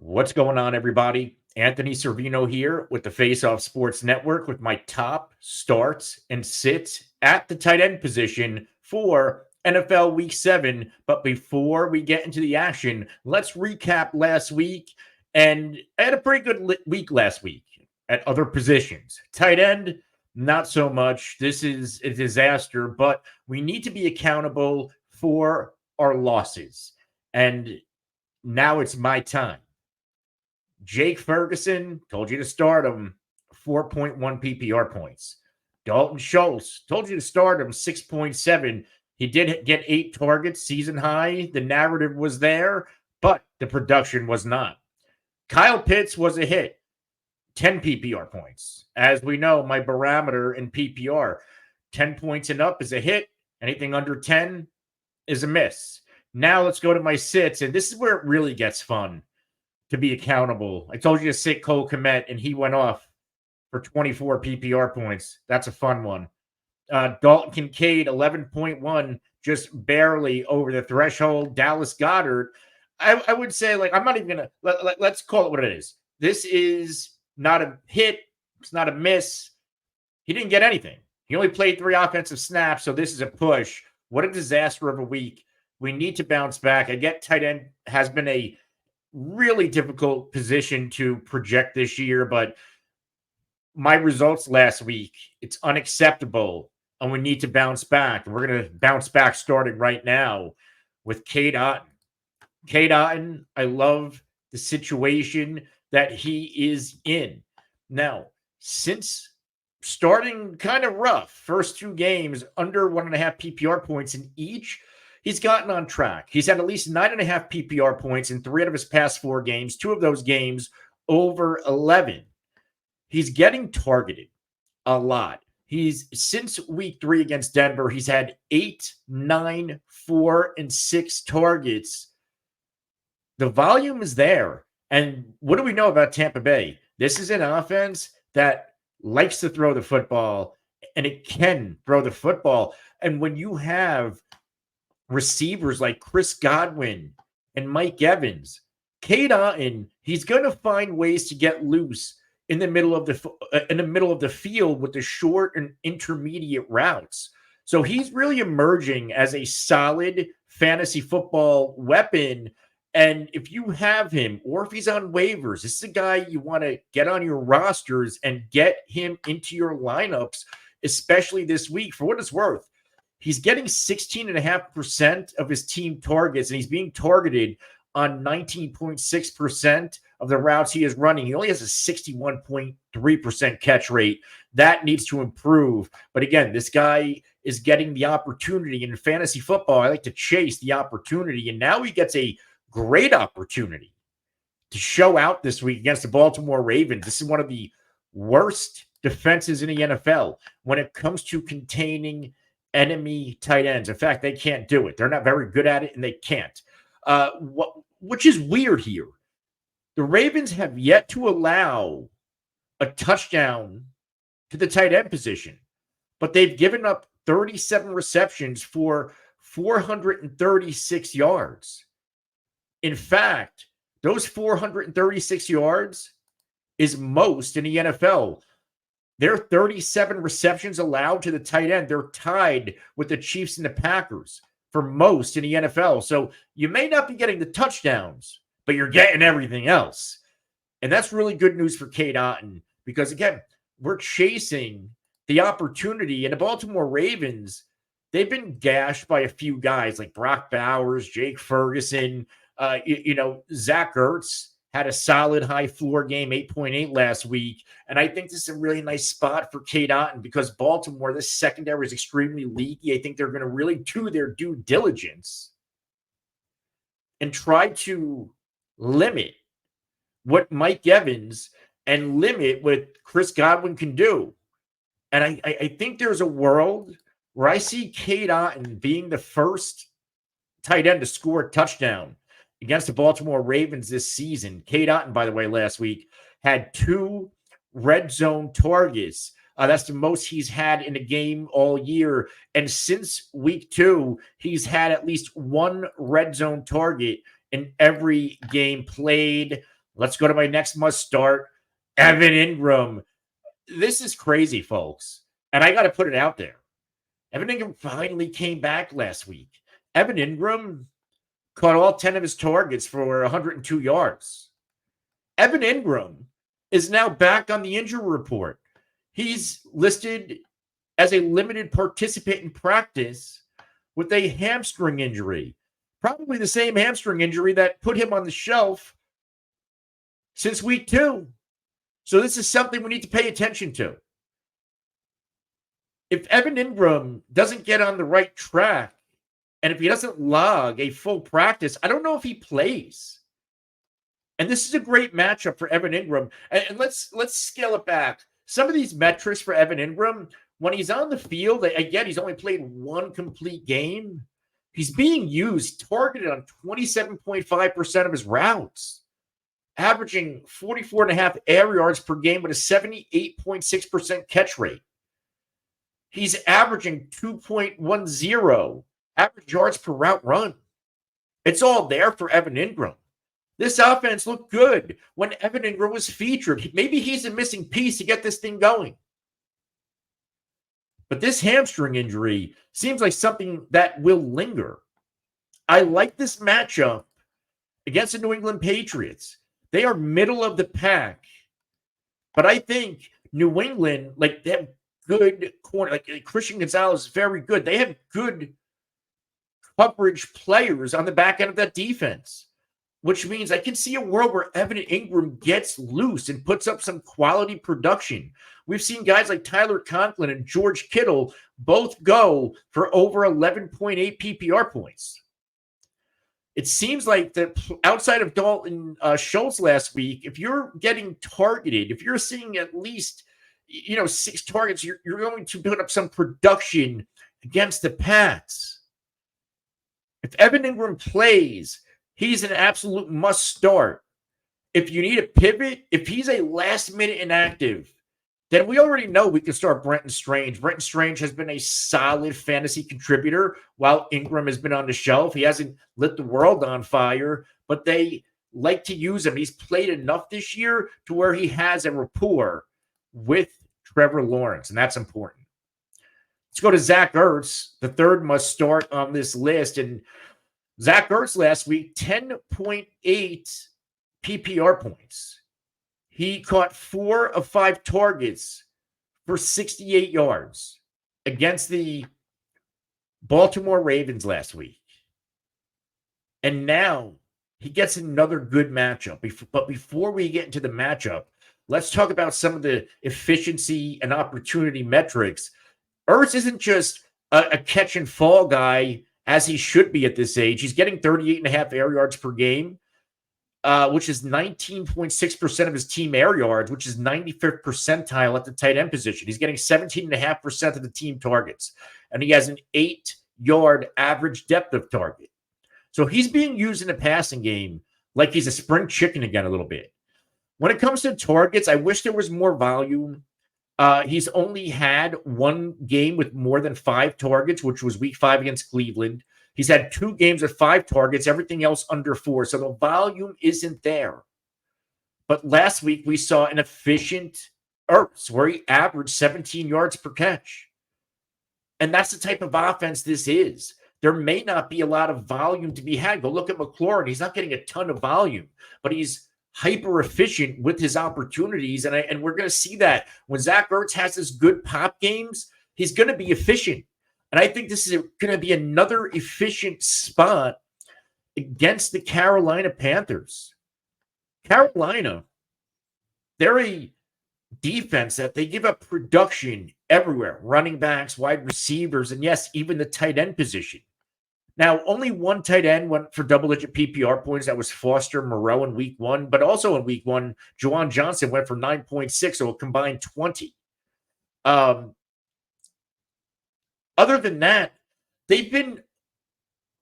What's going on, everybody? Anthony Servino here with the Face Off Sports Network with my top starts and sits at the tight end position for NFL Week 7. But before we get into the action, let's recap last week. And I had a pretty good week last week at other positions. Tight end, not so much. This is a disaster, but we need to be accountable for our losses. And now it's my time. Jake Ferguson, told you to start him, 4.1 PPR points. Dalton Schultz, told you to start him, 6.7. He did get 8 targets, season high. The narrative was there, but the production was not. Kyle Pitts was a hit, 10 PPR points. As we know, my barometer in PPR, 10 points and up is a hit. Anything under 10 is a miss. Now let's go to my sits, and this is where it really gets fun. To be accountable. I told you to sit Cole Kmet, and he went off for 24 PPR points. That's a fun one. Dalton Kincaid, 11.1, just barely over the threshold. Dallas Goedert, I would say, I'm not even going to, let's call it what it is. This is not a hit. It's not a miss. He didn't get anything. He only played 3 offensive snaps, so this is a push. What a disaster of a week. We need to bounce back. I get tight end has been a really difficult position to project this year, but my results last week, it's unacceptable, and we need to bounce back. We're going to bounce back starting right now with Cade Otton. Cade Otton, I love the situation that he is in. Now, since starting kind of rough, first 2 games, under 1.5 PPR points in each, he's gotten on track. He's had at least 9.5 PPR points in 3 out of his past 4 games, 2 of those games over 11. He's getting targeted a lot. He's since week 3 against Denver, he's had 8, 9, 4, and 6 targets. The volume is there. And what do we know about Tampa Bay? This is an offense that likes to throw the football, and it can throw the football. And when you have receivers like Chris Godwin and Mike Evans, Cade Otton, he's going to find ways to get loose in the middle of the field with the short and intermediate routes. So he's really emerging as a solid fantasy football weapon. And if you have him, or if he's on waivers, this is a guy you want to get on your rosters and get him into your lineups, especially this week. For what it's worth, he's getting 16.5% of his team targets, and he's being targeted on 19.6% of the routes he is running. He only has a 61.3% catch rate. That needs to improve. But again, this guy is getting the opportunity. In fantasy football, I like to chase the opportunity, and now he gets a great opportunity to show out this week against the Baltimore Ravens. This is one of the worst defenses in the NFL when it comes to containing enemy tight ends. In fact, they can't do it. They're not very good at it, and they can't. Which is weird here. The Ravens have yet to allow a touchdown to the tight end position, but they've given up 37 receptions for 436 yards. In fact, those 436 yards is most in the NFL. Their 37 receptions allowed to the tight end, they're tied with the Chiefs and the Packers for most in the NFL. So you may not be getting the touchdowns, but you're getting everything else. And that's really good news for Cade Otton because, again, we're chasing the opportunity. And the Baltimore Ravens, they've been gashed by a few guys like Brock Bowers, Jake Ferguson, Zach Ertz had a solid high floor game, 8.8 last week. And I think this is a really nice spot for Cade Otton because Baltimore, this secondary is extremely leaky. I think they're going to really do their due diligence and try to limit what Mike Evans and limit what Chris Godwin can do. And I think there's a world where I see Cade Otton being the first tight end to score a touchdown against the Baltimore Ravens this season. Cade Otton, by the way, last week had 2 red zone targets. That's the most he's had in a game all year. And since week 2, he's had at least 1 red zone target in every game played. Let's go to my next must start, Evan Engram. This is crazy, folks. And I got to put it out there. Evan Engram finally came back last week. Evan Engram caught all 10 of his targets for 102 yards. Evan Engram is now back on the injury report. He's listed as a limited participant in practice with a hamstring injury, probably the same hamstring injury that put him on the shelf since week 2. So this is something we need to pay attention to. If Evan Engram doesn't get on the right track, and if he doesn't log a full practice, I don't know if he plays. And this is a great matchup for Evan Engram. And let's scale it back. Some of these metrics for Evan Engram, when he's on the field, again, he's only played one complete game. He's being used, targeted on 27.5% of his routes, averaging 44.5 air yards per game with a 78.6% catch rate. He's averaging 2.10 average yards per route run. It's all there for Evan Engram. This offense looked good when Evan Engram was featured. Maybe he's a missing piece to get this thing going. But this hamstring injury seems like something that will linger. I like this matchup against the New England Patriots. They are middle of the pack. But I think New England, like, they have good corner. Like, Christian Gonzalez is very good. They have good coverage players on the back end of that defense, which means I can see a world where Evan Engram gets loose and puts up some quality production. We've seen guys like Tyler Conklin and George Kittle both go for over 11.8 PPR points. It seems like that outside of Dalton Schultz last week, if you're getting targeted, if you're seeing at least 6 targets, you're going to build up some production against the Pats. If Evan Engram plays, he's an absolute must start. If you need a pivot, if he's a last-minute inactive, then we already know we can start Brenton Strange. Brenton Strange has been a solid fantasy contributor while Engram has been on the shelf. He hasn't lit the world on fire, but they like to use him. He's played enough this year to where he has a rapport with Trevor Lawrence, and that's important. Let's go to Zach Ertz, the third must start on this list. And Zach Ertz last week, 10.8 PPR points. He caught 4 of 5 targets for 68 yards against the Baltimore Ravens last week. And now he gets another good matchup. But before we get into the matchup, let's talk about some of the efficiency and opportunity metrics. Ertz isn't just a catch and fall guy as he should be at this age. He's getting 38.5 air yards per game, which is 19.6% of his team air yards, which is 95th percentile at the tight end position. He's getting 17.5% of the team targets, and he has an 8-yard average depth of target. So he's being used in the passing game like he's a spring chicken again a little bit. When it comes to targets, I wish there was more volume. He's only had one game with more than 5 targets, which was week 5 against Cleveland. He's had 2 games with 5 targets, everything else under 4. So the volume isn't there. But last week we saw an efficient Ertz where he averaged 17 yards per catch. And that's the type of offense this is. There may not be a lot of volume to be had. Go look at McLaurin. He's not getting a ton of volume, but he's hyper efficient with his opportunities. And we're going to see that when Zach Ertz has his good pop games, he's going to be efficient. And I think this is going to be another efficient spot against the Carolina Panthers. Carolina, they're a defense that they give up production everywhere, running backs, wide receivers, and yes, even the tight end position. Now, only one tight end went for double-digit PPR points. That was Foster Moreau in week 1. But also in week 1, Juwan Johnson went for 9.6, so a combined 20. Other than that, they've been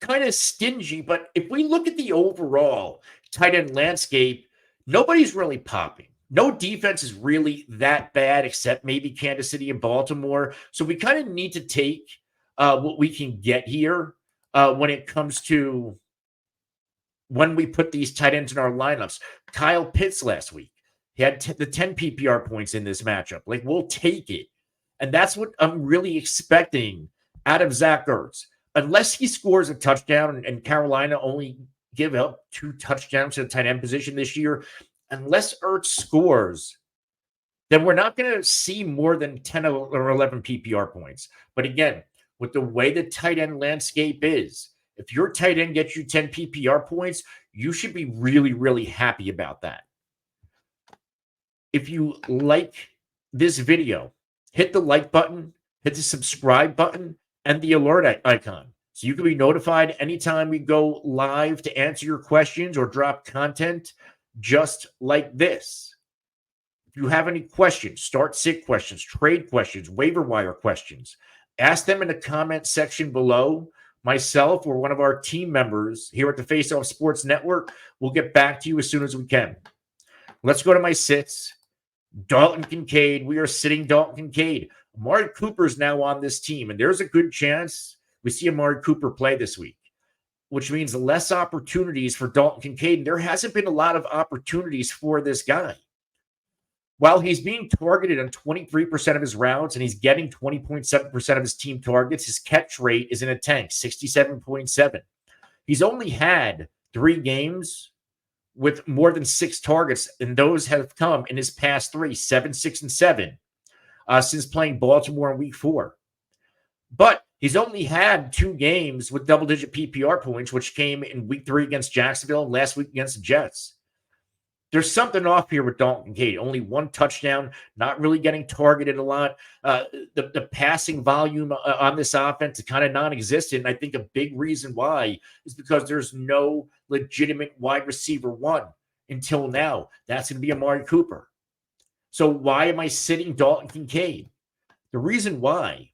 kind of stingy. But if we look at the overall tight end landscape, nobody's really popping. No defense is really that bad except maybe Kansas City and Baltimore. So we kind of need to take what we can get here when it comes to when we put these tight ends in our lineups. Kyle Pitts last week, he had the 10 PPR points in this matchup. Like, we'll take it. And that's what I'm really expecting out of Zach Ertz. Unless he scores a touchdown, and Carolina only give up 2 touchdowns to the tight end position this year, unless Ertz scores, then we're not going to see more than 10 or 11 PPR points. But again, with the way the tight end landscape is, if your tight end gets you 10 PPR points, you should be really, really happy about that. If you like this video, hit the like button, hit the subscribe button, and the alert icon, so you can be notified anytime we go live to answer your questions or drop content just like this. If you have any questions, start sit questions, trade questions, waiver wire questions, ask them in the comment section below. Myself or one of our team members here at the Face Off Sports Network will get back to you as soon as we can. Let's go to my sits. Dalton Kincaid. We are sitting Dalton Kincaid. Amari Cooper's now on this team, and there's a good chance we see Amari Cooper play this week, which means less opportunities for Dalton Kincaid. And there hasn't been a lot of opportunities for this guy. While he's being targeted on 23% of his routes and he's getting 20.7% of his team targets, his catch rate is in a tank, 67.7. He's only had 3 games with more than 6 targets, and those have come in his past 3, 7, 6, and 7, since playing Baltimore in week 4. But he's only had 2 games with double-digit PPR points, which came in week 3 against Jacksonville and last week against the Jets. There's something off here with Dalton Kincaid. Only 1 touchdown, not really getting targeted a lot. The passing volume on this offense is kind of non-existent. I think a big reason why is because there's no legitimate wide receiver 1 until now. That's going to be Amari Cooper. So why am I sitting Dalton Kincaid? The reason why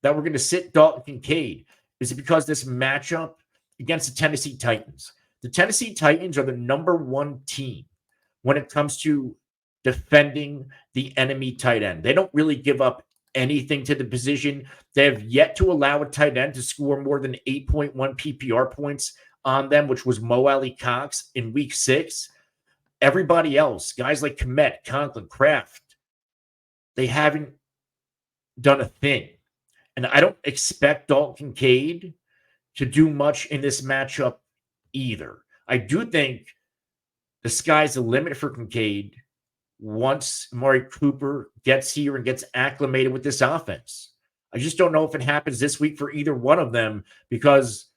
that we're going to sit Dalton Kincaid is because this matchup against the Tennessee Titans. The Tennessee Titans are the number 1 team when it comes to defending the enemy tight end. They don't really give up anything to the position. They have yet to allow a tight end to score more than 8.1 PPR points on them, which was Mo Alley Cox in week 6. Everybody else, guys like Kmet, Conklin, Kraft, they haven't done a thing. And I don't expect Dalton Kincaid to do much in this matchup either. I do think the sky's the limit for Kincaid once Amari Cooper gets here and gets acclimated with this offense. I just don't know if it happens this week for either one of them, because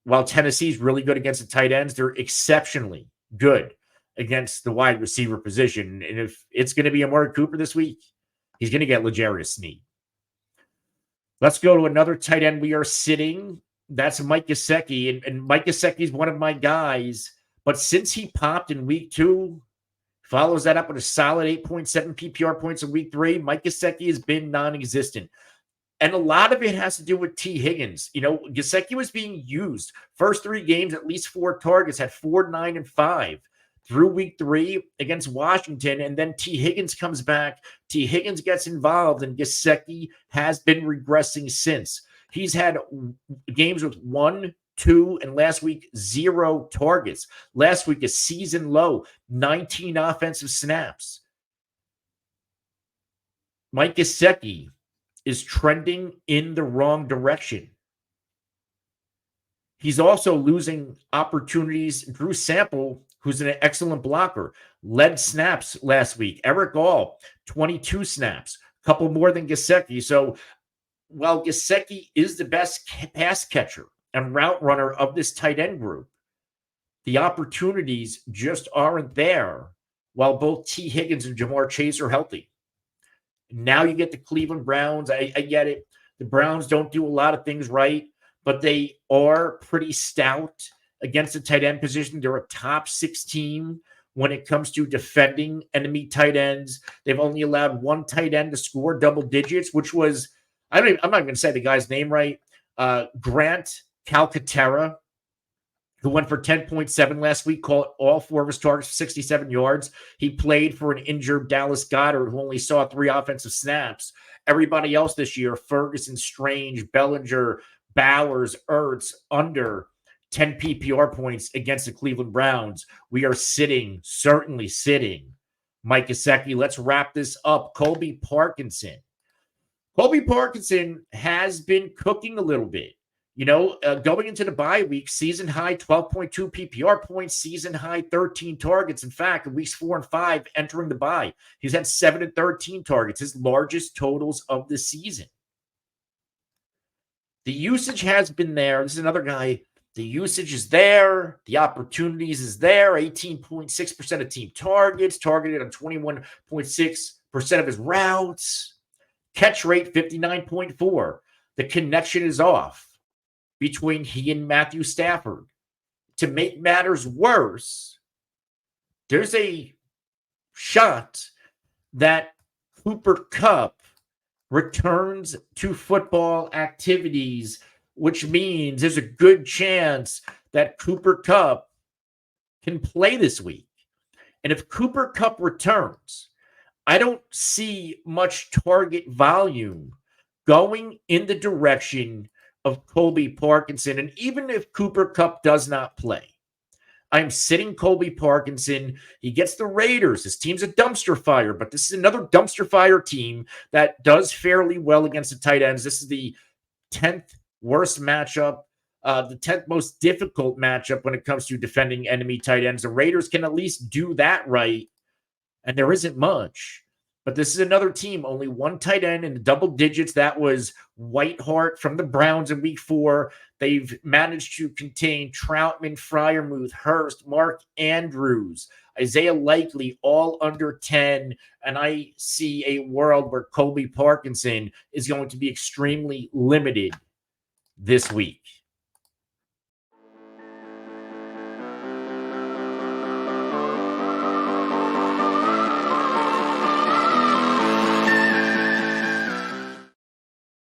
while Tennessee's really good against the tight ends, they're exceptionally good against the wide receiver position. And if it's going to be Amari Cooper this week, he's going to get L'Jarius Sneed. Let's go to another tight end we are sitting. That's Mike Gesicki. And Mike Gesicki is one of my guys. But since he popped in week 2, follows that up with a solid 8.7 PPR points in week 3, Mike Gesicki has been non-existent. And a lot of it has to do with T. Higgins. You know, Gesicki was being used. First 3 games, at least 4 targets, had 4, 9, and 5. Through week 3 against Washington, and then T. Higgins comes back. T. Higgins gets involved, and Gesicki has been regressing since. He's had games with 1, 2, and last week 0 targets. Last week a season low, 19 offensive snaps. Mike Gesicki is trending in the wrong direction. He's also losing opportunities. Drew Sample, who's an excellent blocker, led snaps last week. Eric All, 22 snaps, a couple more than Gesicki. So while Gesicki is the best pass catcher and route runner of this tight end group, the opportunities just aren't there while both T. Higgins and Jamar Chase are healthy. Now you get the Cleveland Browns. I get it. The Browns don't do a lot of things right, but they are pretty stout against the tight end position. They're a top 6 team when it comes to defending enemy tight ends. They've only allowed 1 tight end to score double digits, which was, I'm not going to say the guy's name right, Grant Calcaterra, who went for 10.7 last week, caught all 4 of his targets for 67 yards. He played for an injured Dallas Goedert, who only saw 3 offensive snaps. Everybody else this year, Ferguson, Strange, Bellinger, Bowers, Ertz, under 10 PPR points against the Cleveland Browns. We are certainly sitting Mike Gesicki. Let's wrap this up. Colby Parkinson. Colby Parkinson has been cooking a little bit. Going into the bye week, season high 12.2 PPR points, season high 13 targets. In fact, in weeks 4 and 5 entering the bye, he's had 7 and 13 targets, his largest totals of the season. The usage has been there. This is another guy. The usage is there. The opportunities is there. 18.6% of team targets, targeted on 21.6% of his routes. Catch rate 59.4. The connection is off between he and Matthew Stafford. To make matters worse, there's a shot that Cooper Kupp returns to football activities, which means there's a good chance that Cooper Kupp can play this week. And if Cooper Kupp returns, I don't see much target volume going in the direction of Colby Parkinson. And even if Cooper Kupp does not play, I'm sitting Colby Parkinson. He gets the Raiders. His team's a dumpster fire, but this is another dumpster fire team that does fairly well against the tight ends. This is the 10th worst matchup, the 10th most difficult matchup when it comes to defending enemy tight ends. The Raiders can at least do that right, and there isn't much. But this is another team, only one tight end in the double digits. That was Whiteheart from the Browns in week 4. They've managed to contain Troutman, Freiermuth, Hurst, Mark Andrews, Isaiah Likely, all under 10. And I see a world where Colby Parkinson is going to be extremely limited this week.